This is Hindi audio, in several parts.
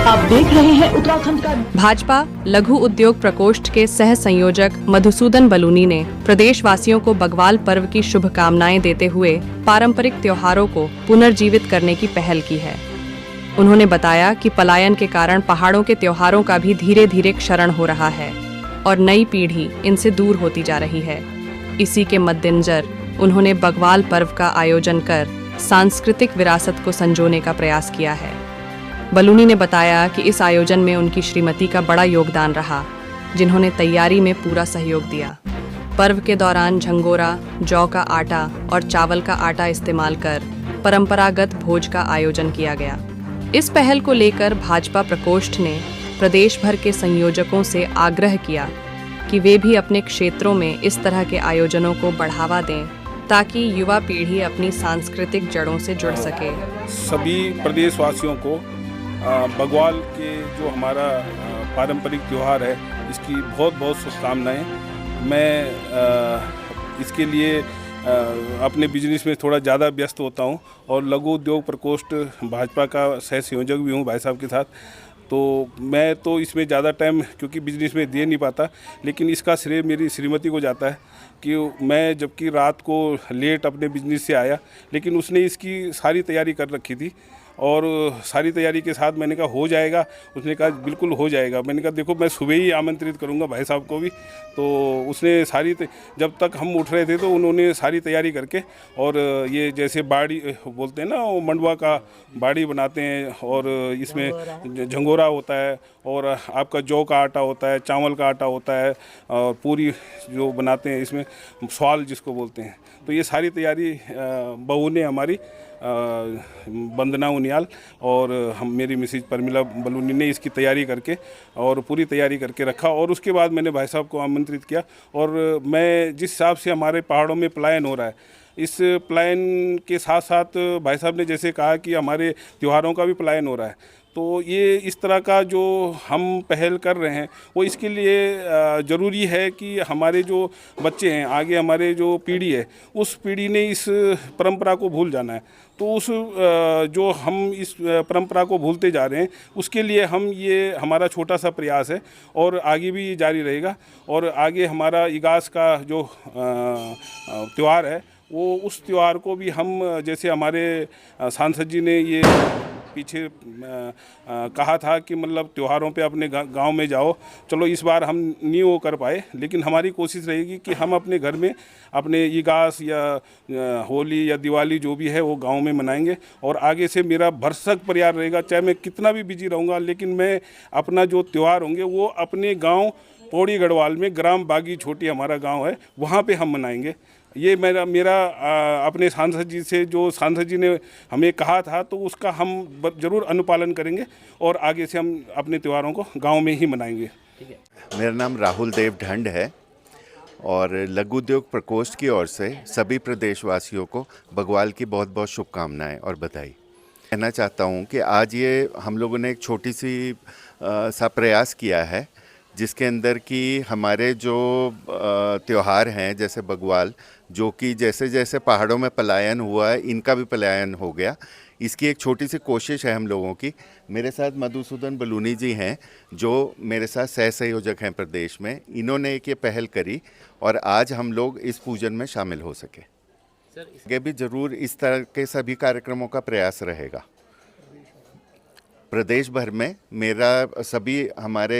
आप देख रहे हैं उत्तराखंड का। भाजपा लघु उद्योग प्रकोष्ठ के सह संयोजक मधुसूदन बलूनी ने प्रदेशवासियों को बग्वाल पर्व की शुभकामनाएं देते हुए पारंपरिक त्योहारों को पुनर्जीवित करने की पहल की है। उन्होंने बताया कि पलायन के कारण पहाड़ों के त्योहारों का भी धीरे धीरे क्षरण हो रहा है और नई पीढ़ी इनसे दूर होती जा रही है। इसी के मद्देनजर उन्होंने बग्वाल पर्व का आयोजन कर सांस्कृतिक विरासत को संजोने का प्रयास किया है। बलूनी ने बताया कि इस आयोजन में उनकी श्रीमती का बड़ा योगदान रहा, जिन्होंने तैयारी में पूरा सहयोग दिया। पर्व के दौरान झंगोरा, जौ का आटा और चावल का आटा इस्तेमाल कर परंपरागत भोज का आयोजन किया गया। इस पहल को लेकर भाजपा प्रकोष्ठ ने प्रदेश भर के संयोजकों से आग्रह किया कि वे भी अपने क्षेत्रों में इस तरह के आयोजनों को बढ़ावा दें ताकि युवा पीढ़ी अपनी सांस्कृतिक जड़ों से जुड़ सके। सभी प्रदेशवासियों को बग्वाल के जो हमारा पारंपरिक त्यौहार है, इसकी बहुत बहुत शुभकामनाएं। मैं इसके लिए अपने बिजनेस में थोड़ा ज़्यादा व्यस्त होता हूं और लघु उद्योग प्रकोष्ठ भाजपा का सह संयोजक भी हूं भाई साहब के साथ। तो मैं तो इसमें ज़्यादा टाइम क्योंकि बिजनेस में दे नहीं पाता, लेकिन इसका श्रेय मेरी श्रीमती को जाता है कि मैं जबकि रात को लेट अपने बिजनेस से आया, लेकिन उसने इसकी सारी तैयारी कर रखी थी और सारी तैयारी के साथ मैंने कहा हो जाएगा, उसने कहा बिल्कुल हो जाएगा। मैंने कहा देखो मैं सुबह ही आमंत्रित करूंगा भाई साहब को भी। तो उसने जब तक हम उठ रहे थे तो उन्होंने सारी तैयारी करके, और ये जैसे बाड़ी बोलते हैं ना, वो मंडवा का बाड़ी बनाते हैं और इसमें झंगोरा होता है और आपका जौ का आटा होता है, चावल का आटा होता है और पूरी जो बनाते हैं इसमें स्वाल जिसको बोलते हैं। तो ये सारी तैयारी बहू ने हमारी वंदना उनियाल और हम मेरी मिसेज परमिला बलूनी ने इसकी तैयारी करके और पूरी तैयारी करके रखा। और उसके बाद मैंने भाई साहब को आमंत्रित किया। और मैं जिस हिसाब से हमारे पहाड़ों में पलायन हो रहा है, इस पलायन के साथ साथ भाई साहब ने जैसे कहा कि हमारे त्योहारों का भी पलायन हो रहा है, तो ये इस तरह का जो हम पहल कर रहे हैं वो इसके लिए ज़रूरी है कि हमारे जो बच्चे हैं, आगे हमारे जो पीढ़ी है, उस पीढ़ी ने इस परंपरा को भूल जाना है। तो उस जो हम इस परंपरा को भूलते जा रहे हैं, उसके लिए ये हमारा छोटा सा प्रयास है और आगे भी जारी रहेगा। और आगे हमारा इगास का जो त्यौहार है, वो उस त्यौहार को भी हम, जैसे हमारे सांसद जी ने ये पीछे कहा था कि मतलब त्योहारों पे अपने गांव में जाओ, चलो इस बार हम नहीं वो कर पाए, लेकिन हमारी कोशिश रहेगी कि हम अपने घर में अपने इगास या होली या दिवाली जो भी है वो गांव में मनाएंगे। और आगे से मेरा भरसक प्रयास रहेगा, चाहे मैं कितना भी बिजी रहूँगा, लेकिन मैं अपना जो त्यौहार होंगे वो अपने गाँव पौड़ी गढ़वाल में, ग्राम बागी छोटी हमारा गाँव है, वहाँ पर हम मनाएंगे। ये मेरा अपने सांसद जी से, जो सांसद जी ने हमें कहा था, तो उसका हम ज़रूर अनुपालन करेंगे और आगे से हम अपने त्योहारों को गांव में ही मनाएंगे। मेरा नाम राहुल देव ढंड है और लघु उद्योग प्रकोष्ठ की ओर से सभी प्रदेशवासियों को बग्वाल की बहुत बहुत शुभकामनाएं और बधाई। कहना चाहता हूं कि आज ये हम लोगों ने एक छोटी सी सा प्रयास किया है, जिसके अंदर कि हमारे जो त्यौहार हैं जैसे बग्वाल, जो कि जैसे जैसे पहाड़ों में पलायन हुआ है, इनका भी पलायन हो गया। इसकी एक छोटी सी कोशिश है हम लोगों की। मेरे साथ मधुसूदन बलूनी जी हैं, जो मेरे साथ सह संयोजक हैं प्रदेश में। इन्होंने एक ये पहल करी और आज हम लोग इस पूजन में शामिल हो सके। आगे भी ज़रूर इस तरह के सभी कार्यक्रमों का प्रयास रहेगा। प्रदेश भर में मेरा सभी हमारे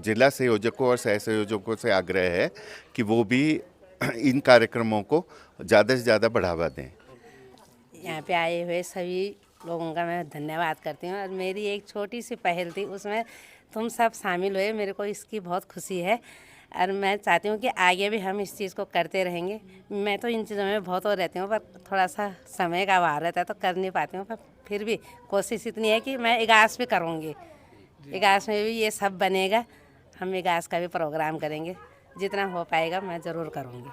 जिला संयोजकों और सह संयोजकों से आग्रह है कि वो भी इन कार्यक्रमों को ज़्यादा से ज़्यादा बढ़ावा दें। यहाँ पे आए हुए सभी लोगों का मैं धन्यवाद करती हूँ। और मेरी एक छोटी सी पहल थी, उसमें तुम सब शामिल हुए, मेरे को इसकी बहुत खुशी है। और मैं चाहती हूँ कि आगे भी हम इस चीज़ को करते रहेंगे। मैं तो इन चीज़ों में बहुत और रहती हूँ, पर थोड़ा सा समय का अभाव रहता है तो कर नहीं पाती हूँ, पर फिर भी कोशिश इतनी है कि मैं इगास भी करूँगी। इगास में भी ये सब बनेगा, हम इगास का भी प्रोग्राम करेंगे। जितना हो पाएगा मैं ज़रूर करूँगी।